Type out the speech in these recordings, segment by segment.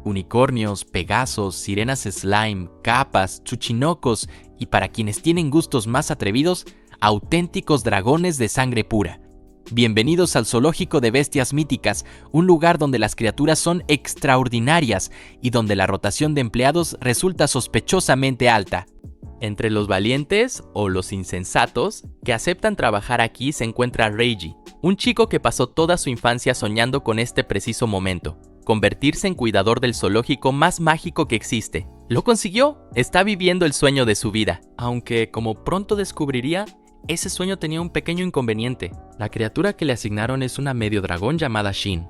Unicornios, pegasos, sirenas slime, capas, tsuchinokos y, para quienes tienen gustos más atrevidos, auténticos dragones de sangre pura. Bienvenidos al Zoológico de Bestias Míticas, un lugar donde las criaturas son extraordinarias y donde la rotación de empleados resulta sospechosamente alta. Entre los valientes, o los insensatos, que aceptan trabajar aquí se encuentra Reiji, un chico que pasó toda su infancia soñando con este preciso momento: convertirse en cuidador del zoológico más mágico que existe. Lo consiguió, está viviendo el sueño de su vida, aunque, como pronto descubriría, ese sueño tenía un pequeño inconveniente. La criatura que le asignaron es una medio dragón llamada Shin.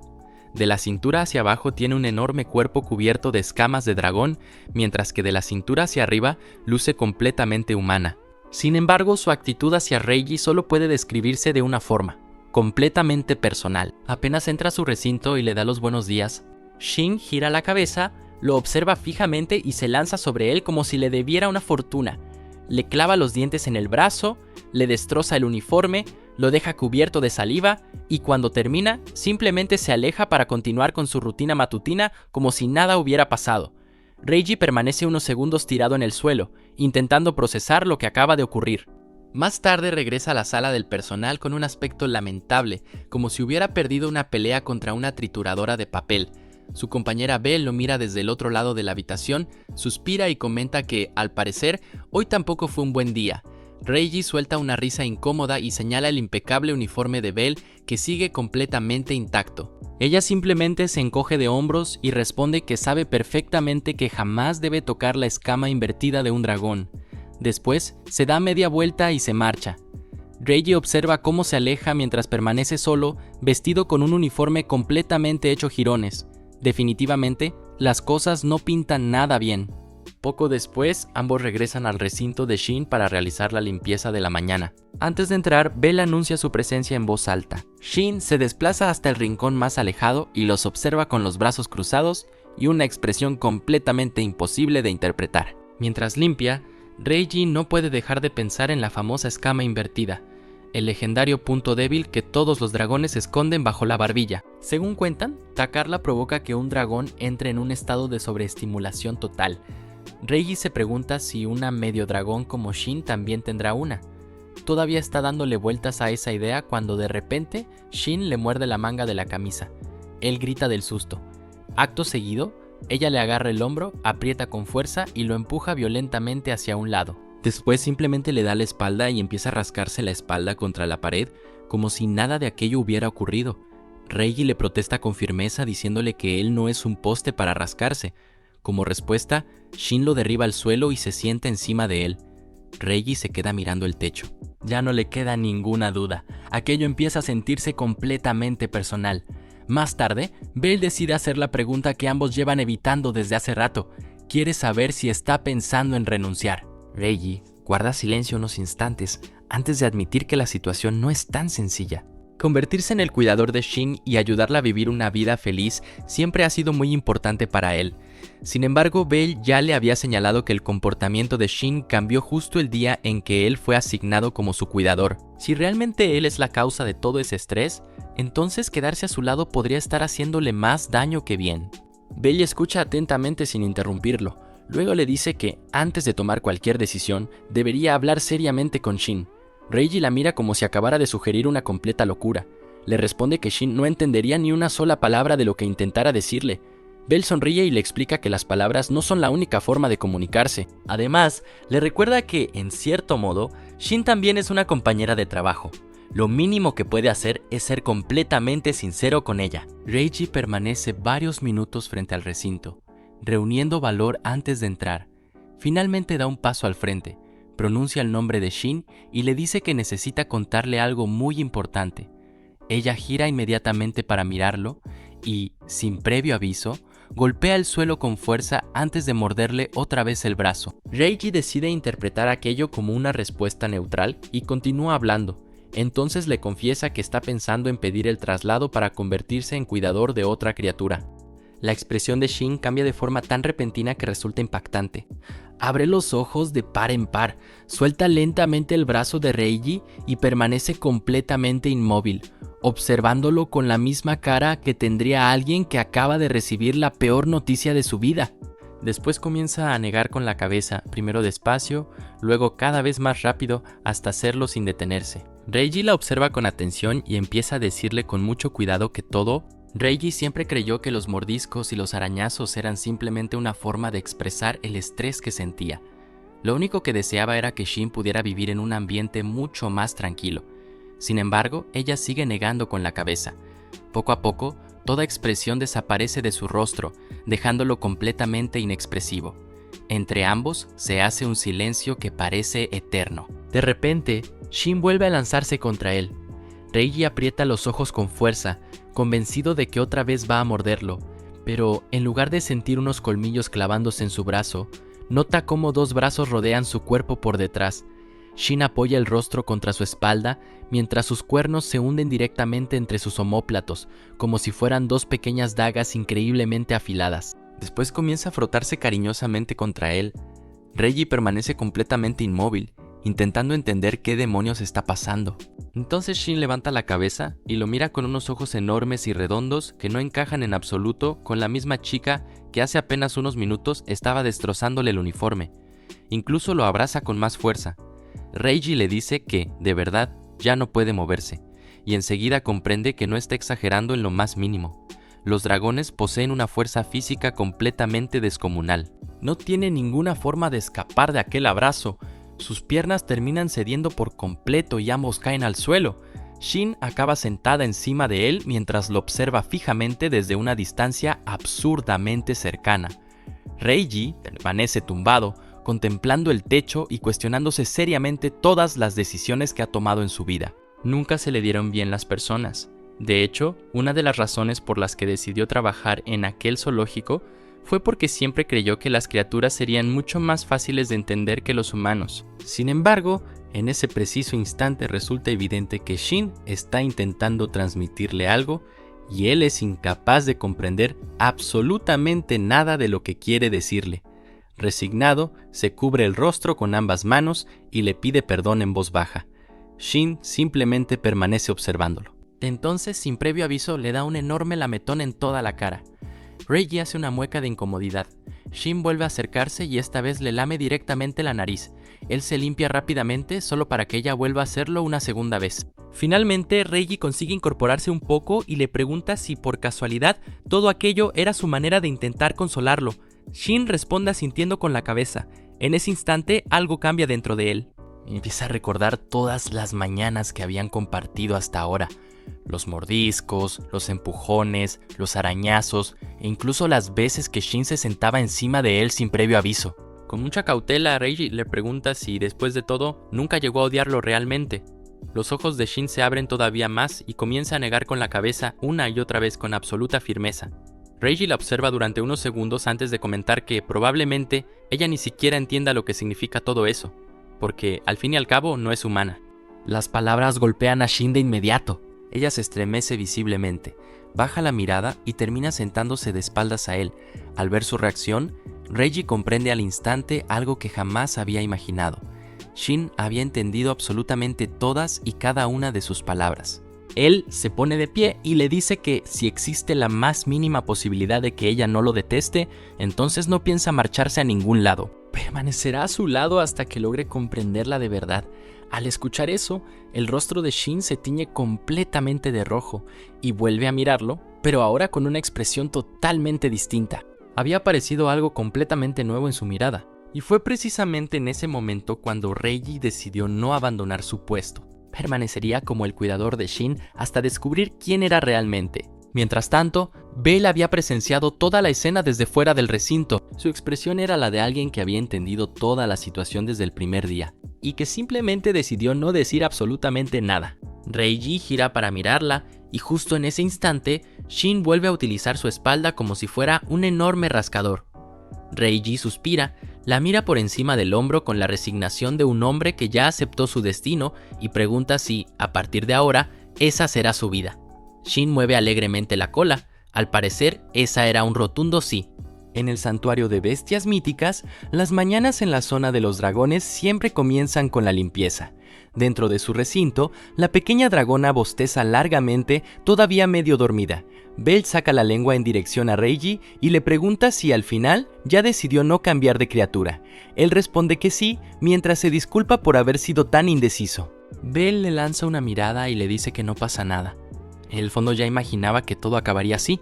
De la cintura hacia abajo tiene un enorme cuerpo cubierto de escamas de dragón, mientras que de la cintura hacia arriba luce completamente humana. Sin embargo, su actitud hacia Reiji solo puede describirse de una forma: completamente personal. Apenas entra a su recinto y le da los buenos días, Shin gira la cabeza, lo observa fijamente y se lanza sobre él como si le debiera una fortuna. Le clava los dientes en el brazo, le destroza el uniforme, lo deja cubierto de saliva y cuando termina, simplemente se aleja para continuar con su rutina matutina como si nada hubiera pasado. Reiji permanece unos segundos tirado en el suelo, intentando procesar lo que acaba de ocurrir. Más tarde regresa a la sala del personal con un aspecto lamentable, como si hubiera perdido una pelea contra una trituradora de papel. Su compañera Belle lo mira desde el otro lado de la habitación, suspira y comenta que, al parecer, hoy tampoco fue un buen día. Reiji suelta una risa incómoda y señala el impecable uniforme de Belle, que sigue completamente intacto. Ella simplemente se encoge de hombros y responde que sabe perfectamente que jamás debe tocar la escama invertida de un dragón. Después, se da media vuelta y se marcha. Reiji observa cómo se aleja mientras permanece solo, vestido con un uniforme completamente hecho jirones. Definitivamente, las cosas no pintan nada bien. Poco después, ambos regresan al recinto de Shin para realizar la limpieza de la mañana. Antes de entrar, Belle anuncia su presencia en voz alta. Shin se desplaza hasta el rincón más alejado y los observa con los brazos cruzados y una expresión completamente imposible de interpretar. Mientras limpia, Reiji no puede dejar de pensar en la famosa escama invertida, el legendario punto débil que todos los dragones esconden bajo la barbilla. Según cuentan, tacarla provoca que un dragón entre en un estado de sobreestimulación total. Reiji se pregunta si una medio dragón como Shin también tendrá una. Todavía está dándole vueltas a esa idea cuando de repente Shin le muerde la manga de la camisa. Él grita del susto. Acto seguido, ella le agarra el hombro, aprieta con fuerza y lo empuja violentamente hacia un lado. Después simplemente le da la espalda y empieza a rascarse la espalda contra la pared como si nada de aquello hubiera ocurrido. Reiji le protesta con firmeza diciéndole que él no es un poste para rascarse. Como respuesta, Shin lo derriba al suelo y se sienta encima de él. Reiji se queda mirando el techo. Ya no le queda ninguna duda. Aquello empieza a sentirse completamente personal. Más tarde, Belle decide hacer la pregunta que ambos llevan evitando desde hace rato. Quiere saber si está pensando en renunciar. Reiji guarda silencio unos instantes antes de admitir que la situación no es tan sencilla. Convertirse en el cuidador de Shin y ayudarla a vivir una vida feliz siempre ha sido muy importante para él. Sin embargo, Belle ya le había señalado que el comportamiento de Shin cambió justo el día en que él fue asignado como su cuidador. Si realmente él es la causa de todo ese estrés, entonces quedarse a su lado podría estar haciéndole más daño que bien. Belle escucha atentamente sin interrumpirlo. Luego le dice que, antes de tomar cualquier decisión, debería hablar seriamente con Shin. Reiji la mira como si acabara de sugerir una completa locura. Le responde que Shin no entendería ni una sola palabra de lo que intentara decirle. Belle sonríe y le explica que las palabras no son la única forma de comunicarse. Además, le recuerda que, en cierto modo, Shin también es una compañera de trabajo. Lo mínimo que puede hacer es ser completamente sincero con ella. Reiji permanece varios minutos frente al recinto, reuniendo valor antes de entrar. Finalmente da un paso al frente, pronuncia el nombre de Shin y le dice que necesita contarle algo muy importante. Ella gira inmediatamente para mirarlo y, sin previo aviso, golpea el suelo con fuerza antes de morderle otra vez el brazo. Reiji decide interpretar aquello como una respuesta neutral y continúa hablando. Entonces le confiesa que está pensando en pedir el traslado para convertirse en cuidador de otra criatura. La expresión de Shin cambia de forma tan repentina que resulta impactante. Abre los ojos de par en par, suelta lentamente el brazo de Reiji y permanece completamente inmóvil. observándolo con la misma cara que tendría alguien que acaba de recibir la peor noticia de su vida. Después comienza a negar con la cabeza, primero despacio, luego cada vez más rápido hasta hacerlo sin detenerse. Reiji la observa con atención y empieza a decirle con mucho cuidado que Reiji siempre creyó que los mordiscos y los arañazos eran simplemente una forma de expresar el estrés que sentía. Lo único que deseaba era que Shin pudiera vivir en un ambiente mucho más tranquilo. Sin embargo, ella sigue negando con la cabeza. Poco a poco, toda expresión desaparece de su rostro, dejándolo completamente inexpresivo. Entre ambos se hace un silencio que parece eterno. De repente, Shin vuelve a lanzarse contra él. Reiji aprieta los ojos con fuerza, convencido de que otra vez va a morderlo, pero en lugar de sentir unos colmillos clavándose en su brazo, nota cómo dos brazos rodean su cuerpo por detrás. Shin apoya el rostro contra su espalda mientras sus cuernos se hunden directamente entre sus omóplatos, como si fueran dos pequeñas dagas increíblemente afiladas. Después comienza a frotarse cariñosamente contra él. Reiji permanece completamente inmóvil, intentando entender qué demonios está pasando. Entonces Shin levanta la cabeza y lo mira con unos ojos enormes y redondos que no encajan en absoluto con la misma chica que hace apenas unos minutos estaba destrozándole el uniforme. Incluso lo abraza con más fuerza. Reiji le dice que, de verdad, ya no puede moverse, y enseguida comprende que no está exagerando en lo más mínimo. Los dragones poseen una fuerza física completamente descomunal. No tiene ninguna forma de escapar de aquel abrazo. Sus piernas terminan cediendo por completo y ambos caen al suelo. Shin acaba sentada encima de él mientras lo observa fijamente desde una distancia absurdamente cercana. Reiji permanece tumbado, contemplando el techo y cuestionándose seriamente todas las decisiones que ha tomado en su vida. Nunca se le dieron bien las personas. De hecho, una de las razones por las que decidió trabajar en aquel zoológico fue porque siempre creyó que las criaturas serían mucho más fáciles de entender que los humanos. Sin embargo, en ese preciso instante resulta evidente que Shin está intentando transmitirle algo y él es incapaz de comprender absolutamente nada de lo que quiere decirle. Resignado, se cubre el rostro con ambas manos y le pide perdón en voz baja. Shin simplemente permanece observándolo. Entonces, sin previo aviso, le da un enorme lametón en toda la cara. Reiji hace una mueca de incomodidad. Shin vuelve a acercarse y esta vez le lame directamente la nariz. Él se limpia rápidamente solo para que ella vuelva a hacerlo una segunda vez. Finalmente, Reiji consigue incorporarse un poco y le pregunta si por casualidad todo aquello era su manera de intentar consolarlo. Shin responde asintiendo con la cabeza. En ese instante, algo cambia dentro de él. Empieza a recordar todas las mañanas que habían compartido hasta ahora. Los mordiscos, los empujones, los arañazos e incluso las veces que Shin se sentaba encima de él sin previo aviso. Con mucha cautela, Reiji le pregunta si, después de todo, nunca llegó a odiarlo realmente. Los ojos de Shin se abren todavía más y comienza a negar con la cabeza una y otra vez con absoluta firmeza. Reiji la observa durante unos segundos antes de comentar que probablemente ella ni siquiera entienda lo que significa todo eso, porque al fin y al cabo no es humana. Las palabras golpean a Shin de inmediato. Ella se estremece visiblemente, baja la mirada y termina sentándose de espaldas a él. Al ver su reacción, Reiji comprende al instante algo que jamás había imaginado. Shin había entendido absolutamente todas y cada una de sus palabras. Él se pone de pie y le dice que si existe la más mínima posibilidad de que ella no lo deteste, entonces no piensa marcharse a ningún lado. Permanecerá a su lado hasta que logre comprenderla de verdad. Al escuchar eso, el rostro de Shin se tiñe completamente de rojo y vuelve a mirarlo, pero ahora con una expresión totalmente distinta. Había aparecido algo completamente nuevo en su mirada, y fue precisamente en ese momento cuando Reiji decidió no abandonar su puesto. Permanecería como el cuidador de Shin hasta descubrir quién era realmente. Mientras tanto, Belle había presenciado toda la escena desde fuera del recinto. Su expresión era la de alguien que había entendido toda la situación desde el primer día, y que simplemente decidió no decir absolutamente nada. Reiji gira para mirarla, y justo en ese instante, Shin vuelve a utilizar su espalda como si fuera un enorme rascador. Reiji suspira, la mira por encima del hombro con la resignación de un hombre que ya aceptó su destino y pregunta si, a partir de ahora, esa será su vida. Shin mueve alegremente la cola. Al parecer, esa era un rotundo sí. En el santuario de bestias míticas, las mañanas en la zona de los dragones siempre comienzan con la limpieza. Dentro de su recinto, la pequeña dragona bosteza largamente, todavía medio dormida. Belle saca la lengua en dirección a Reiji y le pregunta si al final ya decidió no cambiar de criatura. Él responde que sí, mientras se disculpa por haber sido tan indeciso. Belle le lanza una mirada y le dice que no pasa nada. En el fondo ya imaginaba que todo acabaría así.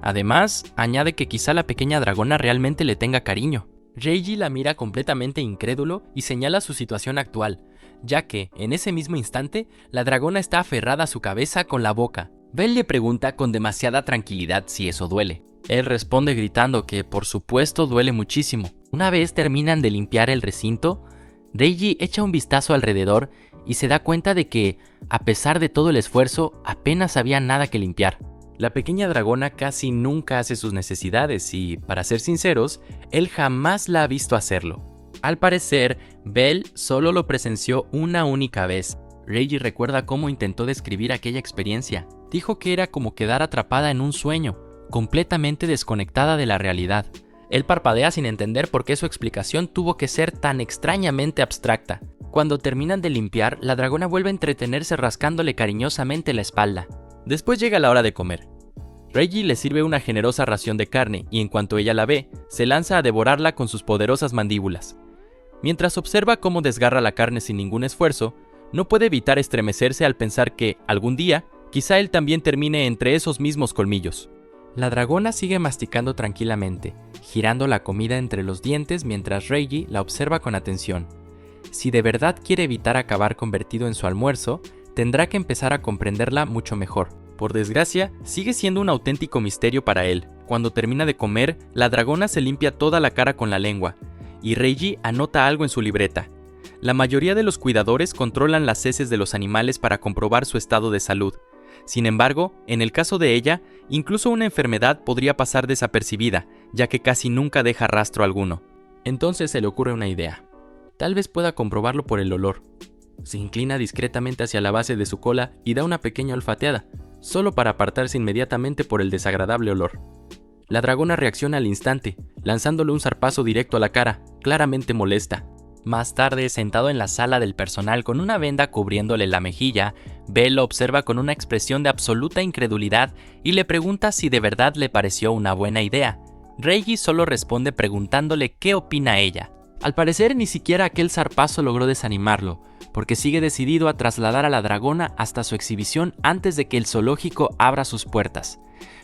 Además, añade que quizá la pequeña dragona realmente le tenga cariño. Reiji la mira completamente incrédulo y señala su situación actual, ya que, en ese mismo instante, la dragona está aferrada a su cabeza con la boca. Belle le pregunta con demasiada tranquilidad si eso duele. Él responde gritando que por supuesto duele muchísimo. Una vez terminan de limpiar el recinto, Reiji echa un vistazo alrededor y se da cuenta de que, a pesar de todo el esfuerzo, apenas había nada que limpiar. La pequeña dragona casi nunca hace sus necesidades y, para ser sinceros, él jamás la ha visto hacerlo. Al parecer, Belle solo lo presenció una única vez. Reiji recuerda cómo intentó describir aquella experiencia. Dijo que era como quedar atrapada en un sueño, completamente desconectada de la realidad. Él parpadea sin entender por qué su explicación tuvo que ser tan extrañamente abstracta. Cuando terminan de limpiar, la dragona vuelve a entretenerse rascándole cariñosamente la espalda. Después llega la hora de comer. Reiji le sirve una generosa ración de carne y en cuanto ella la ve, se lanza a devorarla con sus poderosas mandíbulas. Mientras observa cómo desgarra la carne sin ningún esfuerzo, no puede evitar estremecerse al pensar que, algún día, quizá él también termine entre esos mismos colmillos. La dragona sigue masticando tranquilamente, girando la comida entre los dientes mientras Reiji la observa con atención. Si de verdad quiere evitar acabar convertido en su almuerzo, tendrá que empezar a comprenderla mucho mejor. Por desgracia, sigue siendo un auténtico misterio para él. Cuando termina de comer, la dragona se limpia toda la cara con la lengua, y Reiji anota algo en su libreta. La mayoría de los cuidadores controlan las heces de los animales para comprobar su estado de salud. Sin embargo, en el caso de ella, incluso una enfermedad podría pasar desapercibida, ya que casi nunca deja rastro alguno. Entonces se le ocurre una idea. Tal vez pueda comprobarlo por el olor. Se inclina discretamente hacia la base de su cola y da una pequeña olfateada, solo para apartarse inmediatamente por el desagradable olor. La dragona reacciona al instante, lanzándole un zarpazo directo a la cara, claramente molesta. Más tarde, sentado en la sala del personal con una venda cubriéndole la mejilla, Belle lo observa con una expresión de absoluta incredulidad y le pregunta si de verdad le pareció una buena idea. Reiji solo responde preguntándole qué opina ella. Al parecer, ni siquiera aquel zarpazo logró desanimarlo, porque sigue decidido a trasladar a la dragona hasta su exhibición antes de que el zoológico abra sus puertas.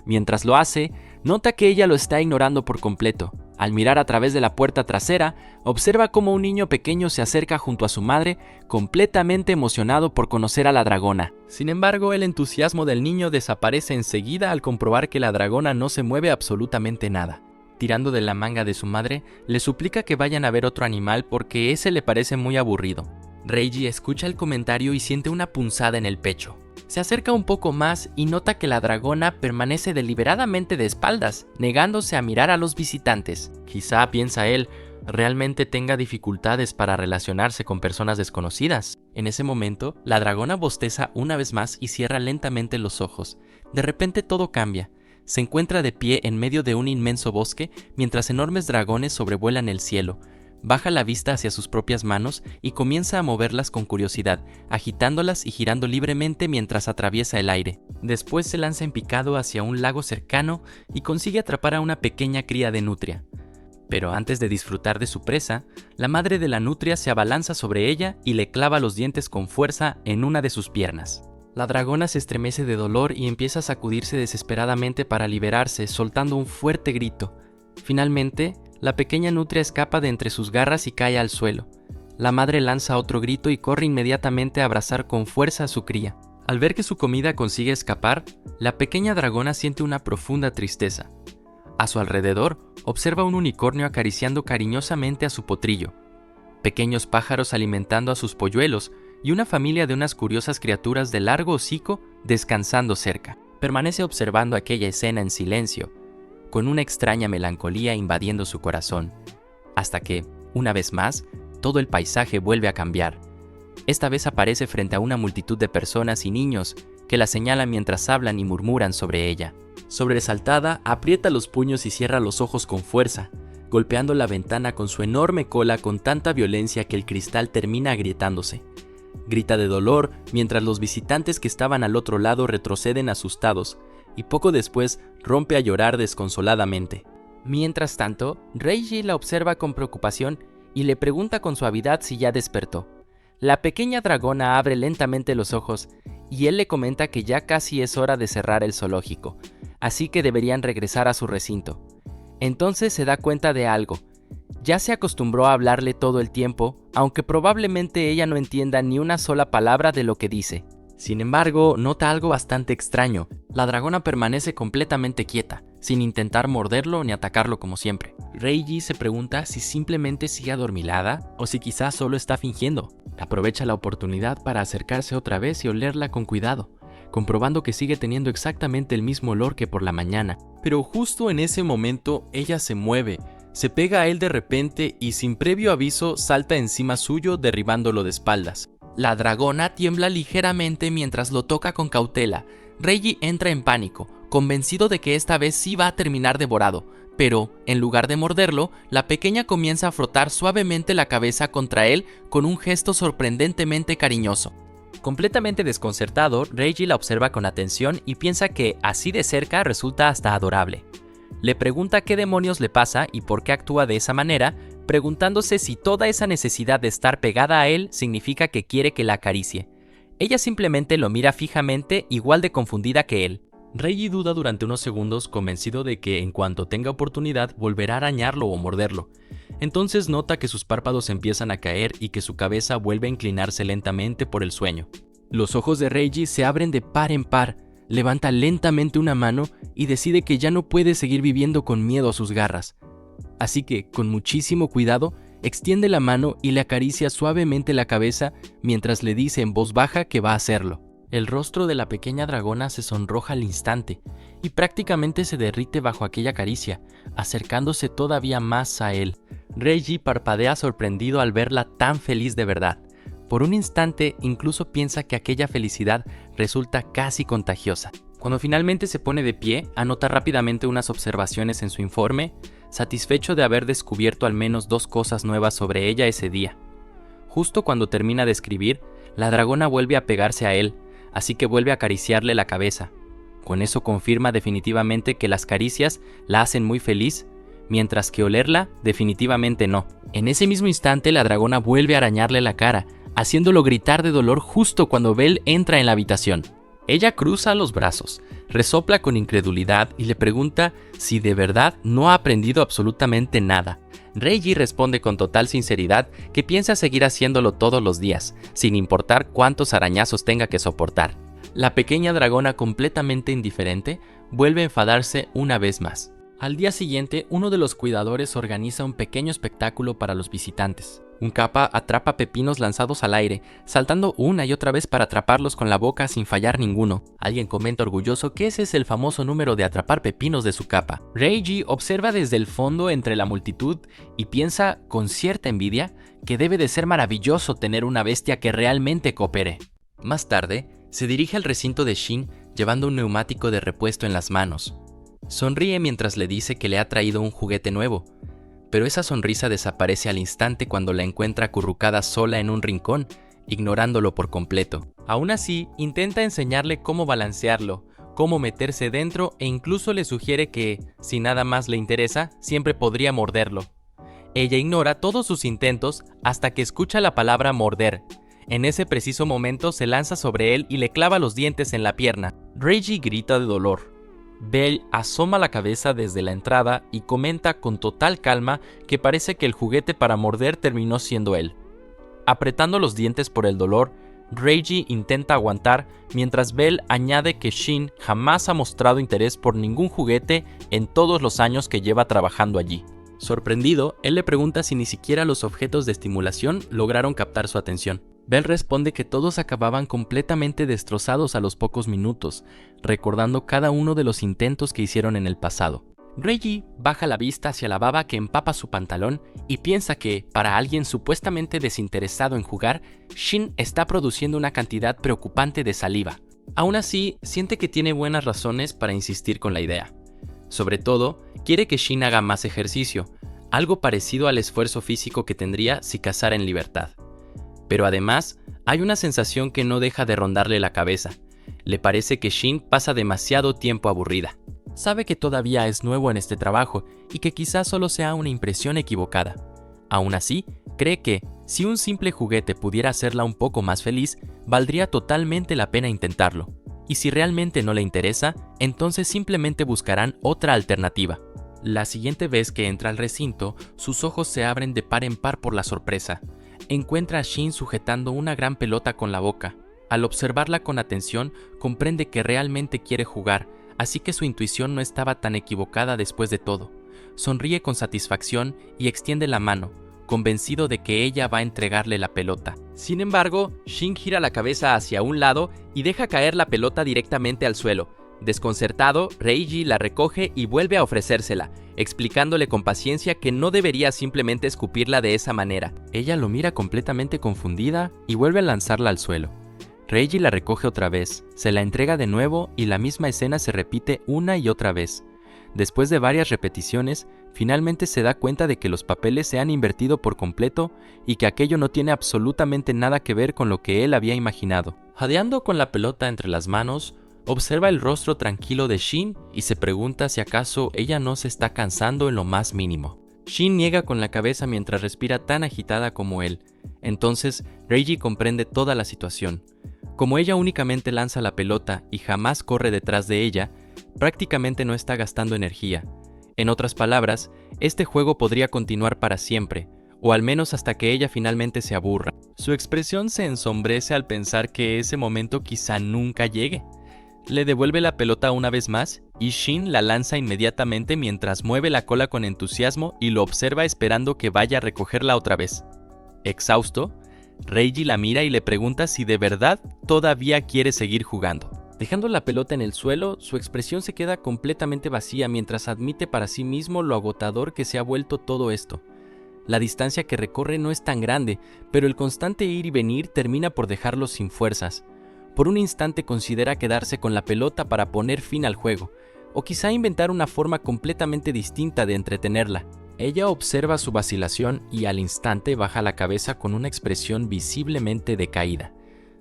Mientras lo hace, nota que ella lo está ignorando por completo. Al mirar a través de la puerta trasera, observa cómo un niño pequeño se acerca junto a su madre, completamente emocionado por conocer a la dragona. Sin embargo, el entusiasmo del niño desaparece enseguida al comprobar que la dragona no se mueve absolutamente nada. Tirando de la manga de su madre, le suplica que vayan a ver otro animal porque ese le parece muy aburrido. Reiji escucha el comentario y siente una punzada en el pecho. Se acerca un poco más y nota que la dragona permanece deliberadamente de espaldas, negándose a mirar a los visitantes. Quizá, piensa él, realmente tenga dificultades para relacionarse con personas desconocidas. En ese momento, la dragona bosteza una vez más y cierra lentamente los ojos. De repente todo cambia. Se encuentra de pie en medio de un inmenso bosque mientras enormes dragones sobrevuelan el cielo. Baja la vista hacia sus propias manos y comienza a moverlas con curiosidad, agitándolas y girando libremente mientras atraviesa el aire. Después se lanza en picado hacia un lago cercano y consigue atrapar a una pequeña cría de nutria. Pero antes de disfrutar de su presa, la madre de la nutria se abalanza sobre ella y le clava los dientes con fuerza en una de sus piernas. La dragona se estremece de dolor y empieza a sacudirse desesperadamente para liberarse, soltando un fuerte grito. Finalmente, la pequeña nutria escapa de entre sus garras y cae al suelo. La madre lanza otro grito y corre inmediatamente a abrazar con fuerza a su cría. Al ver que su comida consigue escapar, la pequeña dragona siente una profunda tristeza. A su alrededor, observa un unicornio acariciando cariñosamente a su potrillo, pequeños pájaros alimentando a sus polluelos y una familia de unas curiosas criaturas de largo hocico descansando cerca. Permanece observando aquella escena en silencio, con una extraña melancolía invadiendo su corazón, hasta que, una vez más, todo el paisaje vuelve a cambiar. Esta vez aparece frente a una multitud de personas y niños que la señala mientras hablan y murmuran sobre ella. Sobresaltada, aprieta los puños y cierra los ojos con fuerza, golpeando la ventana con su enorme cola con tanta violencia que el cristal termina agrietándose. Grita de dolor mientras los visitantes que estaban al otro lado retroceden asustados, y poco después rompe a llorar desconsoladamente. Mientras tanto, Reiji la observa con preocupación y le pregunta con suavidad si ya despertó. La pequeña dragona abre lentamente los ojos y él le comenta que ya casi es hora de cerrar el zoológico, así que deberían regresar a su recinto. Entonces se da cuenta de algo. Ya se acostumbró a hablarle todo el tiempo, aunque probablemente ella no entienda ni una sola palabra de lo que dice. Sin embargo, nota algo bastante extraño. La dragona permanece completamente quieta, sin intentar morderlo ni atacarlo como siempre. Reiji se pregunta si simplemente sigue adormilada o si quizás solo está fingiendo. Aprovecha la oportunidad para acercarse otra vez y olerla con cuidado, comprobando que sigue teniendo exactamente el mismo olor que por la mañana. Pero justo en ese momento ella se mueve, se pega a él de repente y sin previo aviso salta encima suyo derribándolo de espaldas. La dragona tiembla ligeramente mientras lo toca con cautela. Reiji entra en pánico, convencido de que esta vez sí va a terminar devorado, pero, en lugar de morderlo, la pequeña comienza a frotar suavemente la cabeza contra él con un gesto sorprendentemente cariñoso. Completamente desconcertado, Reiji la observa con atención y piensa que, así de cerca, resulta hasta adorable. Le pregunta qué demonios le pasa y por qué actúa de esa manera, preguntándose si toda esa necesidad de estar pegada a él significa que quiere que la acaricie. Ella simplemente lo mira fijamente, igual de confundida que él. Reiji duda durante unos segundos, convencido de que en cuanto tenga oportunidad volverá a arañarlo o morderlo. Entonces nota que sus párpados empiezan a caer y que su cabeza vuelve a inclinarse lentamente por el sueño. Los ojos de Reiji se abren de par en par, levanta lentamente una mano y decide que ya no puede seguir viviendo con miedo a sus garras. Así que, con muchísimo cuidado, extiende la mano y le acaricia suavemente la cabeza mientras le dice en voz baja que va a hacerlo. El rostro de la pequeña dragona se sonroja al instante y prácticamente se derrite bajo aquella caricia, acercándose todavía más a él. Reiji parpadea sorprendido al verla tan feliz de verdad. Por un instante incluso piensa que aquella felicidad resulta casi contagiosa. Cuando finalmente se pone de pie, anota rápidamente unas observaciones en su informe, satisfecho de haber descubierto al menos 2 cosas nuevas sobre ella ese día. Justo cuando termina de escribir, la dragona vuelve a pegarse a él, así que vuelve a acariciarle la cabeza. Con eso confirma definitivamente que las caricias la hacen muy feliz, mientras que olerla definitivamente no. En ese mismo instante la dragona vuelve a arañarle la cara, haciéndolo gritar de dolor justo cuando Belle entra en la habitación. Ella cruza los brazos, resopla con incredulidad y le pregunta si de verdad no ha aprendido absolutamente nada. Reiji responde con total sinceridad que piensa seguir haciéndolo todos los días, sin importar cuántos arañazos tenga que soportar. La pequeña dragona, completamente indiferente, vuelve a enfadarse una vez más. Al día siguiente, uno de los cuidadores organiza un pequeño espectáculo para los visitantes. Un kappa atrapa pepinos lanzados al aire, saltando una y otra vez para atraparlos con la boca sin fallar ninguno. Alguien comenta orgulloso que ese es el famoso número de atrapar pepinos de su kappa. Reiji observa desde el fondo entre la multitud y piensa con cierta envidia que debe de ser maravilloso tener una bestia que realmente coopere. Más tarde, se dirige al recinto de Shin llevando un neumático de repuesto en las manos. Sonríe mientras le dice que le ha traído un juguete nuevo, pero esa sonrisa desaparece al instante cuando la encuentra acurrucada sola en un rincón, ignorándolo por completo. Aún así, intenta enseñarle cómo balancearlo, cómo meterse dentro e incluso le sugiere que, si nada más le interesa, siempre podría morderlo. Ella ignora todos sus intentos hasta que escucha la palabra morder. En ese preciso momento se lanza sobre él y le clava los dientes en la pierna. Reiji grita de dolor. Belle asoma la cabeza desde la entrada y comenta con total calma que parece que el juguete para morder terminó siendo él. Apretando los dientes por el dolor, Reiji intenta aguantar, mientras Belle añade que Shin jamás ha mostrado interés por ningún juguete en todos los años que lleva trabajando allí. Sorprendido, él le pregunta si ni siquiera los objetos de estimulación lograron captar su atención. Belle responde que todos acababan completamente destrozados a los pocos minutos, recordando cada uno de los intentos que hicieron en el pasado. Reiji baja la vista hacia la baba que empapa su pantalón y piensa que, para alguien supuestamente desinteresado en jugar, Shin está produciendo una cantidad preocupante de saliva. Aún así, siente que tiene buenas razones para insistir con la idea. Sobre todo, quiere que Shin haga más ejercicio, algo parecido al esfuerzo físico que tendría si cazara en libertad. Pero además, hay una sensación que no deja de rondarle la cabeza. Le parece que Shin pasa demasiado tiempo aburrida. Sabe que todavía es nuevo en este trabajo y que quizás solo sea una impresión equivocada. Aún así, cree que, si un simple juguete pudiera hacerla un poco más feliz, valdría totalmente la pena intentarlo. Y si realmente no le interesa, entonces simplemente buscarán otra alternativa. La siguiente vez que entra al recinto, sus ojos se abren de par en par por la sorpresa. Encuentra a Shin sujetando una gran pelota con la boca. Al observarla con atención, comprende que realmente quiere jugar, así que su intuición no estaba tan equivocada después de todo. Sonríe con satisfacción y extiende la mano, convencido de que ella va a entregarle la pelota. Sin embargo, Shin gira la cabeza hacia un lado y deja caer la pelota directamente al suelo. Desconcertado, Reiji la recoge y vuelve a ofrecérsela, explicándole con paciencia que no debería simplemente escupirla de esa manera. Ella lo mira completamente confundida y vuelve a lanzarla al suelo. Reiji la recoge otra vez, se la entrega de nuevo y la misma escena se repite una y otra vez. Después de varias repeticiones, finalmente se da cuenta de que los papeles se han invertido por completo y que aquello no tiene absolutamente nada que ver con lo que él había imaginado. Jadeando con la pelota entre las manos, observa el rostro tranquilo de Shin y se pregunta si acaso ella no se está cansando en lo más mínimo. Shin niega con la cabeza mientras respira tan agitada como él. Entonces, Reiji comprende toda la situación. Como ella únicamente lanza la pelota y jamás corre detrás de ella, prácticamente no está gastando energía. En otras palabras, este juego podría continuar para siempre, o al menos hasta que ella finalmente se aburra. Su expresión se ensombrece al pensar que ese momento quizá nunca llegue. Le devuelve la pelota una vez más y Shin la lanza inmediatamente mientras mueve la cola con entusiasmo y lo observa esperando que vaya a recogerla otra vez. Exhausto, Reiji la mira y le pregunta si de verdad todavía quiere seguir jugando. Dejando la pelota en el suelo, su expresión se queda completamente vacía mientras admite para sí mismo lo agotador que se ha vuelto todo esto. La distancia que recorre no es tan grande, pero el constante ir y venir termina por dejarlo sin fuerzas. Por un instante considera quedarse con la pelota para poner fin al juego, o quizá inventar una forma completamente distinta de entretenerla. Ella observa su vacilación y al instante baja la cabeza con una expresión visiblemente decaída.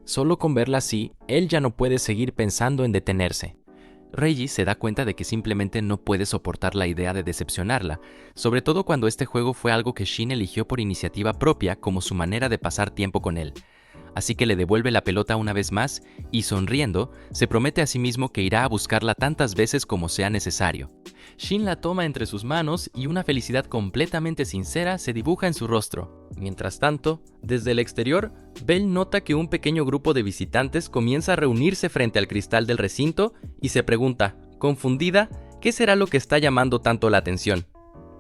Solo con verla así, él ya no puede seguir pensando en detenerse. Reiji se da cuenta de que simplemente no puede soportar la idea de decepcionarla, sobre todo cuando este juego fue algo que Shin eligió por iniciativa propia como su manera de pasar tiempo con él. Así que le devuelve la pelota una vez más y, sonriendo, se promete a sí mismo que irá a buscarla tantas veces como sea necesario. Shin la toma entre sus manos y una felicidad completamente sincera se dibuja en su rostro. Mientras tanto, desde el exterior, Belle nota que un pequeño grupo de visitantes comienza a reunirse frente al cristal del recinto y se pregunta, confundida, ¿qué será lo que está llamando tanto la atención?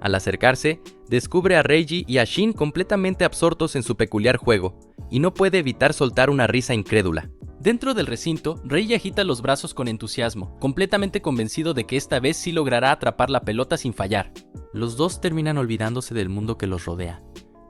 Al acercarse, descubre a Reiji y a Shin completamente absortos en su peculiar juego, y no puede evitar soltar una risa incrédula. Dentro del recinto, Reiji agita los brazos con entusiasmo, completamente convencido de que esta vez sí logrará atrapar la pelota sin fallar. Los dos terminan olvidándose del mundo que los rodea.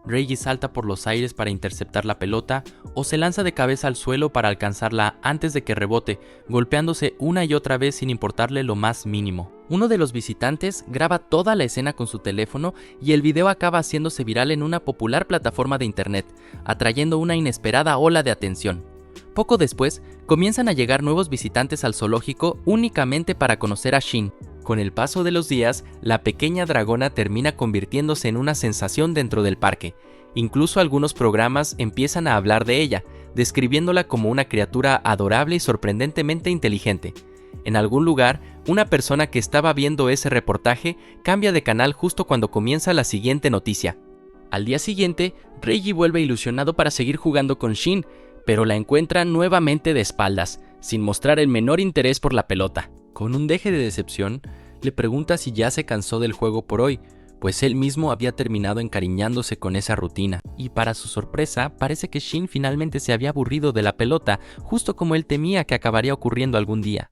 Reiji salta por los aires para interceptar la pelota o se lanza de cabeza al suelo para alcanzarla antes de que rebote, golpeándose una y otra vez sin importarle lo más mínimo. Uno de los visitantes graba toda la escena con su teléfono y el video acaba haciéndose viral en una popular plataforma de internet, atrayendo una inesperada ola de atención. Poco después, comienzan a llegar nuevos visitantes al zoológico únicamente para conocer a Shin. Con el paso de los días, la pequeña dragona termina convirtiéndose en una sensación dentro del parque. Incluso algunos programas empiezan a hablar de ella, describiéndola como una criatura adorable y sorprendentemente inteligente. En algún lugar, una persona que estaba viendo ese reportaje cambia de canal justo cuando comienza la siguiente noticia. Al día siguiente, Reiji vuelve ilusionado para seguir jugando con Shin, pero la encuentra nuevamente de espaldas, sin mostrar el menor interés por la pelota. Con un deje de decepción, le pregunta si ya se cansó del juego por hoy, pues él mismo había terminado encariñándose con esa rutina. Y para su sorpresa, parece que Shin finalmente se había aburrido de la pelota, justo como él temía que acabaría ocurriendo algún día.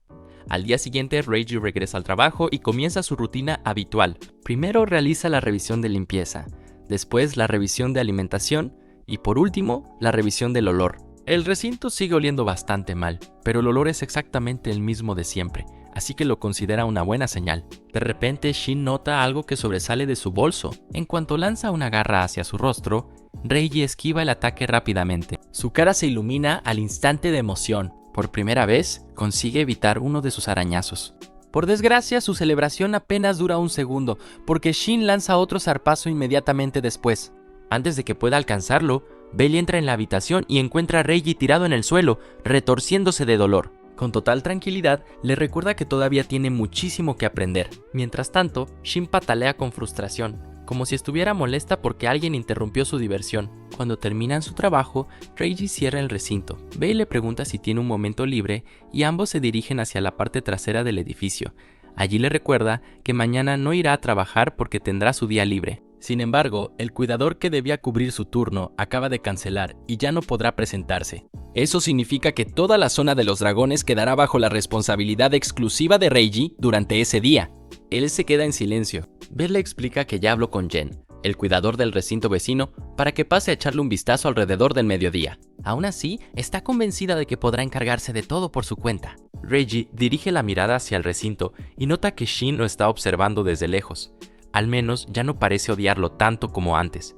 Al día siguiente, Reiji regresa al trabajo y comienza su rutina habitual. Primero realiza la revisión de limpieza, después la revisión de alimentación y por último, la revisión del olor. El recinto sigue oliendo bastante mal, pero el olor es exactamente el mismo de siempre, así que lo considera una buena señal. De repente, Shin nota algo que sobresale de su bolso. En cuanto lanza una garra hacia su rostro, Reiji esquiva el ataque rápidamente. Su cara se ilumina al instante de emoción. Por primera vez, consigue evitar uno de sus arañazos. Por desgracia, su celebración apenas dura un segundo, porque Shin lanza otro zarpazo inmediatamente después. Antes de que pueda alcanzarlo, Belle entra en la habitación y encuentra a Reiji tirado en el suelo, retorciéndose de dolor. Con total tranquilidad, le recuerda que todavía tiene muchísimo que aprender. Mientras tanto, Shin patalea con frustración, como si estuviera molesta porque alguien interrumpió su diversión. Cuando terminan su trabajo, Reiji cierra el recinto. Belle le pregunta si tiene un momento libre y ambos se dirigen hacia la parte trasera del edificio. Allí le recuerda que mañana no irá a trabajar porque tendrá su día libre. Sin embargo, el cuidador que debía cubrir su turno acaba de cancelar y ya no podrá presentarse. Eso significa que toda la zona de los dragones quedará bajo la responsabilidad exclusiva de Reiji durante ese día. Él se queda en silencio. Belle le explica que ya habló con Jen, el cuidador del recinto vecino, para que pase a echarle un vistazo alrededor del mediodía. Aún así, está convencida de que podrá encargarse de todo por su cuenta. Reiji dirige la mirada hacia el recinto y nota que Shin lo está observando desde lejos. Al menos ya no parece odiarlo tanto como antes.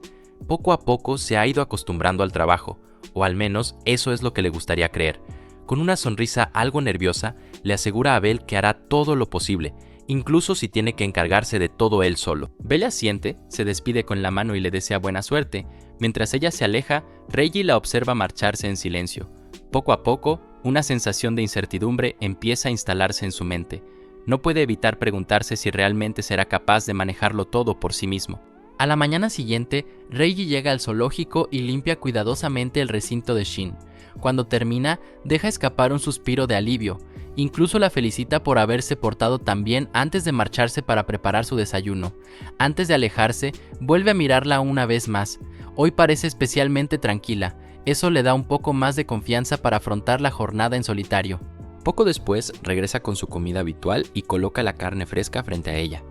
Poco a poco se ha ido acostumbrando al trabajo, o al menos eso es lo que le gustaría creer. Con una sonrisa algo nerviosa, le asegura a Belle que hará todo lo posible, incluso si tiene que encargarse de todo él solo. Belle asiente, se despide con la mano y le desea buena suerte. Mientras ella se aleja, Reiji la observa marcharse en silencio. Poco a poco, una sensación de incertidumbre empieza a instalarse en su mente. No puede evitar preguntarse si realmente será capaz de manejarlo todo por sí mismo. A la mañana siguiente, Reiji llega al zoológico y limpia cuidadosamente el recinto de Shin. Cuando termina, deja escapar un suspiro de alivio. Incluso la felicita por haberse portado tan bien antes de marcharse para preparar su desayuno. Antes de alejarse, vuelve a mirarla una vez más. Hoy parece especialmente tranquila. Eso le da un poco más de confianza para afrontar la jornada en solitario. Poco después, regresa con su comida habitual y coloca la carne fresca frente a ella.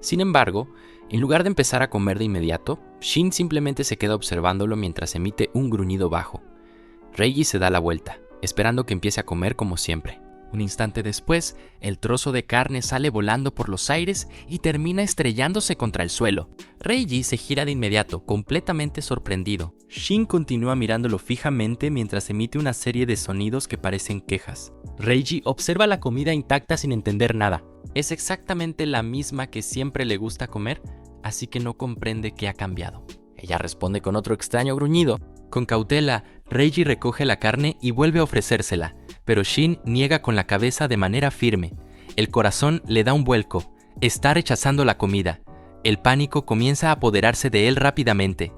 Sin embargo, en lugar de empezar a comer de inmediato, Shin simplemente se queda observándolo mientras emite un gruñido bajo. Reiji se da la vuelta, esperando que empiece a comer como siempre. Un instante después, el trozo de carne sale volando por los aires y termina estrellándose contra el suelo. Reiji se gira de inmediato, completamente sorprendido. Shin continúa mirándolo fijamente mientras emite una serie de sonidos que parecen quejas. Reiji observa la comida intacta sin entender nada. Es exactamente la misma que siempre le gusta comer, así que no comprende qué ha cambiado. Ella responde con otro extraño gruñido. Con cautela, Reiji recoge la carne y vuelve a ofrecérsela, pero Shin niega con la cabeza de manera firme. El corazón le da un vuelco. Está rechazando la comida. El pánico comienza a apoderarse de él rápidamente.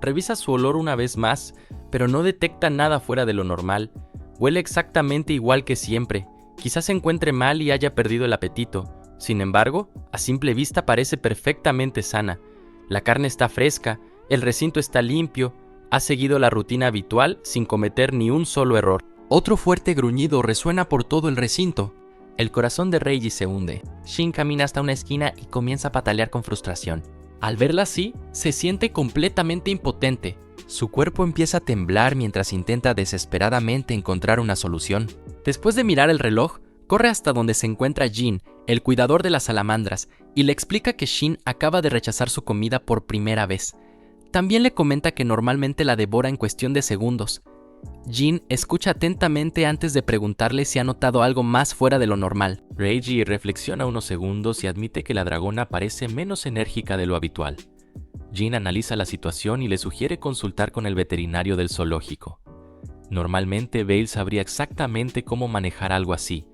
Revisa su olor una vez más, pero no detecta nada fuera de lo normal. Huele exactamente igual que siempre. Quizás se encuentre mal y haya perdido el apetito. Sin embargo, a simple vista parece perfectamente sana. La carne está fresca, el recinto está limpio, ha seguido la rutina habitual sin cometer ni un solo error. Otro fuerte gruñido resuena por todo el recinto. El corazón de Reiji se hunde. Shin camina hasta una esquina y comienza a patalear con frustración. Al verla así, se siente completamente impotente. Su cuerpo empieza a temblar mientras intenta desesperadamente encontrar una solución. Después de mirar el reloj, corre hasta donde se encuentra Jin, el cuidador de las salamandras, y le explica que Shin acaba de rechazar su comida por primera vez. También le comenta que normalmente la devora en cuestión de segundos. Jin escucha atentamente antes de preguntarle si ha notado algo más fuera de lo normal. Reiji reflexiona unos segundos y admite que la dragona parece menos enérgica de lo habitual. Jin analiza la situación y le sugiere consultar con el veterinario del zoológico. Normalmente Belle sabría exactamente cómo manejar algo así,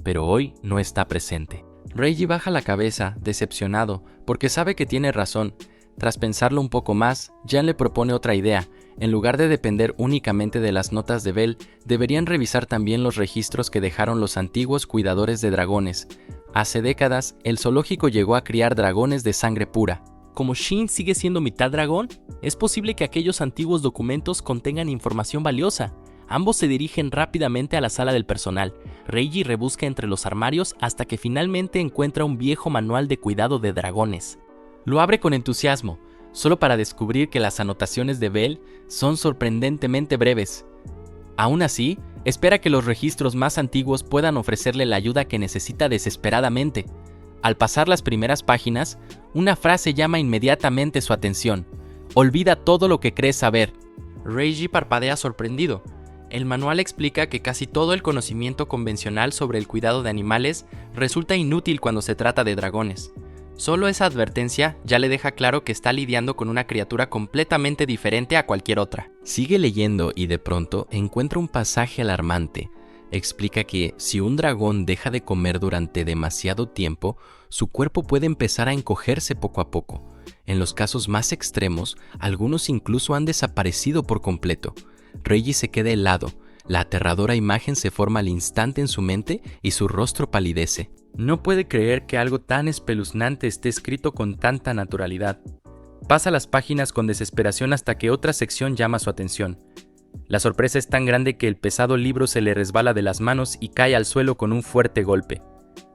pero hoy no está presente. Reiji baja la cabeza, decepcionado, porque sabe que tiene razón. Tras pensarlo un poco más, Jan le propone otra idea. En lugar de depender únicamente de las notas de Belle, deberían revisar también los registros que dejaron los antiguos cuidadores de dragones. Hace décadas, el zoológico llegó a criar dragones de sangre pura. Como Shin sigue siendo mitad dragón, es posible que aquellos antiguos documentos contengan información valiosa. Ambos se dirigen rápidamente a la sala del personal. Reiji rebusca entre los armarios hasta que finalmente encuentra un viejo manual de cuidado de dragones. Lo abre con entusiasmo, solo para descubrir que las anotaciones de Belle son sorprendentemente breves. Aún así, espera que los registros más antiguos puedan ofrecerle la ayuda que necesita desesperadamente. Al pasar las primeras páginas, una frase llama inmediatamente su atención. Olvida todo lo que crees saber. Reiji parpadea sorprendido. El manual explica que casi todo el conocimiento convencional sobre el cuidado de animales resulta inútil cuando se trata de dragones. Solo esa advertencia ya le deja claro que está lidiando con una criatura completamente diferente a cualquier otra. Sigue leyendo y de pronto encuentra un pasaje alarmante. Explica que si un dragón deja de comer durante demasiado tiempo, su cuerpo puede empezar a encogerse poco a poco. En los casos más extremos, algunos incluso han desaparecido por completo. Reiji se queda helado. La aterradora imagen se forma al instante en su mente y su rostro palidece. No puede creer que algo tan espeluznante esté escrito con tanta naturalidad. Pasa las páginas con desesperación hasta que otra sección llama su atención. La sorpresa es tan grande que el pesado libro se le resbala de las manos y cae al suelo con un fuerte golpe.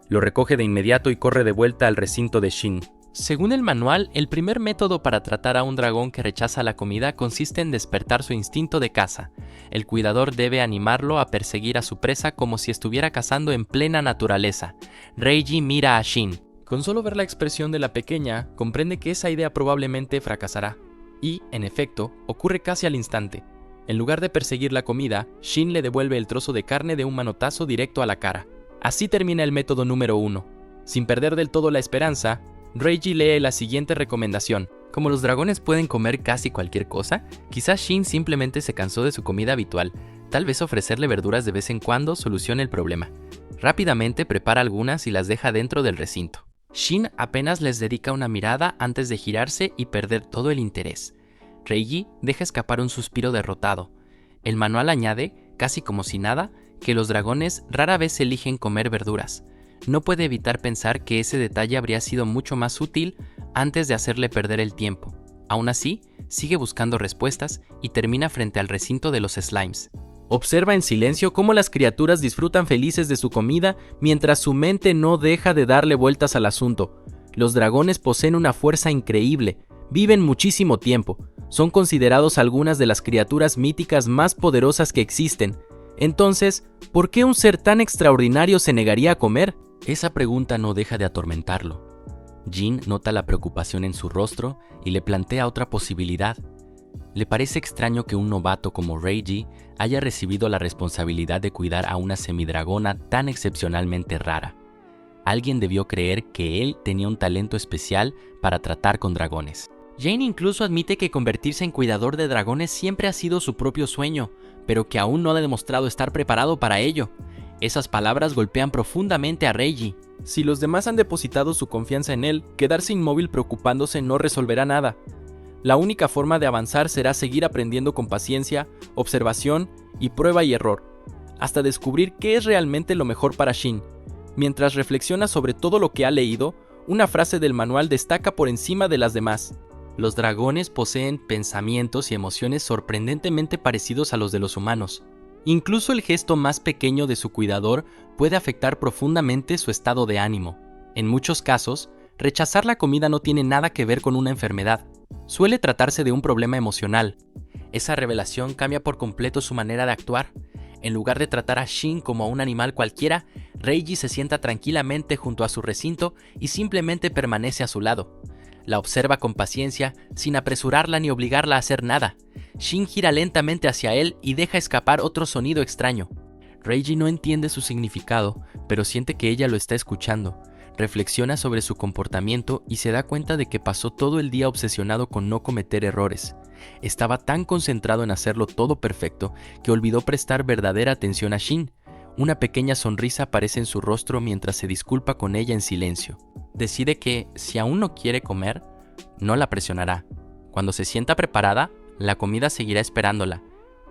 Lo recoge de inmediato y corre de vuelta al recinto de Shin. Según el manual, el primer método para tratar a un dragón que rechaza la comida consiste en despertar su instinto de caza. El cuidador debe animarlo a perseguir a su presa como si estuviera cazando en plena naturaleza. Reiji mira a Shin. Con solo ver la expresión de la pequeña, comprende que esa idea probablemente fracasará. Y, en efecto, ocurre casi al instante. En lugar de perseguir la comida, Shin le devuelve el trozo de carne de un manotazo directo a la cara. Así termina el método número 1. Sin perder del todo la esperanza, Reiji lee la siguiente recomendación. Como los dragones pueden comer casi cualquier cosa, quizás Shin simplemente se cansó de su comida habitual. Tal vez ofrecerle verduras de vez en cuando solucione el problema. Rápidamente prepara algunas y las deja dentro del recinto. Shin apenas les dedica una mirada antes de girarse y perder todo el interés. Reiji deja escapar un suspiro derrotado. El manual añade, casi como si nada, que los dragones rara vez eligen comer verduras. No puede evitar pensar que ese detalle habría sido mucho más útil antes de hacerle perder el tiempo. Aún así, sigue buscando respuestas y termina frente al recinto de los slimes. Observa en silencio cómo las criaturas disfrutan felices de su comida mientras su mente no deja de darle vueltas al asunto. Los dragones poseen una fuerza increíble, viven muchísimo tiempo, son considerados algunas de las criaturas míticas más poderosas que existen. Entonces, ¿por qué un ser tan extraordinario se negaría a comer? Esa pregunta no deja de atormentarlo. Jin nota la preocupación en su rostro y le plantea otra posibilidad. Le parece extraño que un novato como Reiji haya recibido la responsabilidad de cuidar a una semidragona tan excepcionalmente rara. Alguien debió creer que él tenía un talento especial para tratar con dragones. Jane incluso admite que convertirse en cuidador de dragones siempre ha sido su propio sueño, pero que aún no ha demostrado estar preparado para ello. Esas palabras golpean profundamente a Reiji. Si los demás han depositado su confianza en él, quedarse inmóvil preocupándose no resolverá nada. La única forma de avanzar será seguir aprendiendo con paciencia, observación y prueba y error, hasta descubrir qué es realmente lo mejor para Shin. Mientras reflexiona sobre todo lo que ha leído, una frase del manual destaca por encima de las demás. Los dragones poseen pensamientos y emociones sorprendentemente parecidos a los de los humanos. Incluso el gesto más pequeño de su cuidador puede afectar profundamente su estado de ánimo. En muchos casos, rechazar la comida no tiene nada que ver con una enfermedad. Suele tratarse de un problema emocional. Esa revelación cambia por completo su manera de actuar. En lugar de tratar a Shin como a un animal cualquiera, Reiji se sienta tranquilamente junto a su recinto y simplemente permanece a su lado. La observa con paciencia, sin apresurarla ni obligarla a hacer nada. Shin gira lentamente hacia él y deja escapar otro sonido extraño. Reiji no entiende su significado, pero siente que ella lo está escuchando. Reflexiona sobre su comportamiento y se da cuenta de que pasó todo el día obsesionado con no cometer errores. Estaba tan concentrado en hacerlo todo perfecto que olvidó prestar verdadera atención a Shin. Una pequeña sonrisa aparece en su rostro mientras se disculpa con ella en silencio. Decide que, si aún no quiere comer, no la presionará. Cuando se sienta preparada, la comida seguirá esperándola.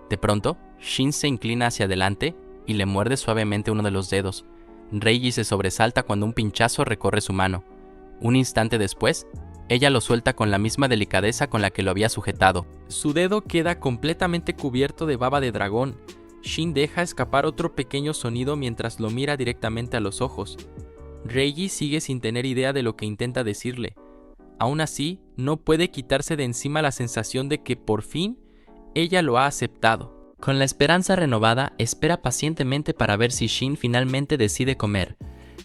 De pronto, Shin se inclina hacia adelante y le muerde suavemente uno de los dedos. Reiji se sobresalta cuando un pinchazo recorre su mano. Un instante después, ella lo suelta con la misma delicadeza con la que lo había sujetado. Su dedo queda completamente cubierto de baba de dragón. Shin deja escapar otro pequeño sonido mientras lo mira directamente a los ojos. Reiji sigue sin tener idea de lo que intenta decirle. Aún así, no puede quitarse de encima la sensación de que por fin ella lo ha aceptado. Con la esperanza renovada, espera pacientemente para ver si Shin finalmente decide comer.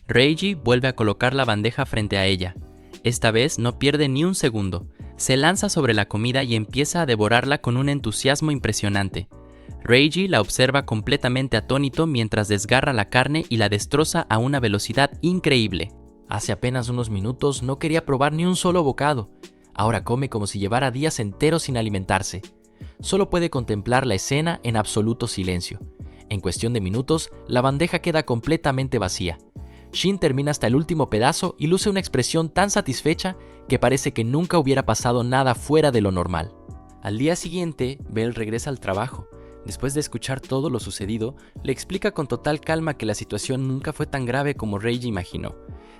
Reiji vuelve a colocar la bandeja frente a ella. Esta vez no pierde ni un segundo. Se lanza sobre la comida y empieza a devorarla con un entusiasmo impresionante. Reiji la observa completamente atónito mientras desgarra la carne y la destroza a una velocidad increíble. Hace apenas unos minutos no quería probar ni un solo bocado. Ahora come como si llevara días enteros sin alimentarse. Solo puede contemplar la escena en absoluto silencio. En cuestión de minutos, la bandeja queda completamente vacía. Shin termina hasta el último pedazo y luce una expresión tan satisfecha que parece que nunca hubiera pasado nada fuera de lo normal. Al día siguiente, Belle regresa al trabajo. Después de escuchar todo lo sucedido, le explica con total calma que la situación nunca fue tan grave como Reiji imaginó.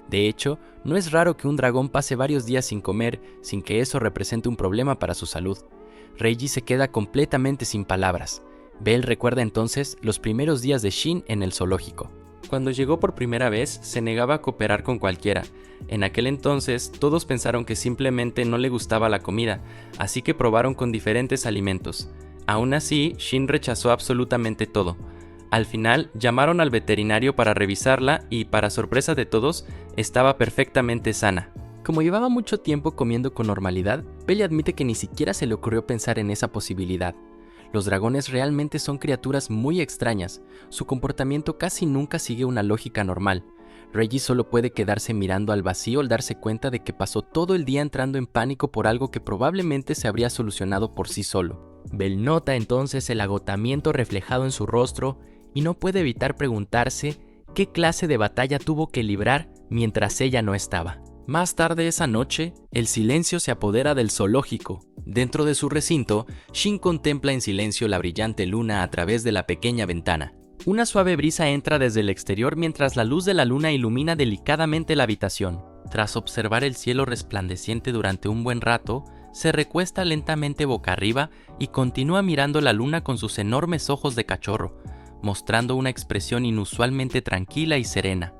De hecho, no es raro que un dragón pase varios días sin comer sin que eso represente un problema para su salud. Reiji se queda completamente sin palabras. Belle recuerda entonces los primeros días de Shin en el zoológico. Cuando llegó por primera vez, se negaba a cooperar con cualquiera. En aquel entonces, todos pensaron que simplemente no le gustaba la comida, así que probaron con diferentes alimentos. Aún así, Shin rechazó absolutamente todo. Al final, llamaron al veterinario para revisarla y, para sorpresa de todos, estaba perfectamente sana. Como llevaba mucho tiempo comiendo con normalidad, Belle admite que ni siquiera se le ocurrió pensar en esa posibilidad. Los dragones realmente son criaturas muy extrañas. Su comportamiento casi nunca sigue una lógica normal. Reiji solo puede quedarse mirando al vacío al darse cuenta de que pasó todo el día entrando en pánico por algo que probablemente se habría solucionado por sí solo. Belle nota entonces el agotamiento reflejado en su rostro y no puede evitar preguntarse qué clase de batalla tuvo que librar mientras ella no estaba. Más tarde esa noche, el silencio se apodera del zoológico. Dentro de su recinto, Shin contempla en silencio la brillante luna a través de la pequeña ventana. Una suave brisa entra desde el exterior mientras la luz de la luna ilumina delicadamente la habitación. Tras observar el cielo resplandeciente durante un buen rato, se recuesta lentamente boca arriba y continúa mirando la luna con sus enormes ojos de cachorro, mostrando una expresión inusualmente tranquila y serena.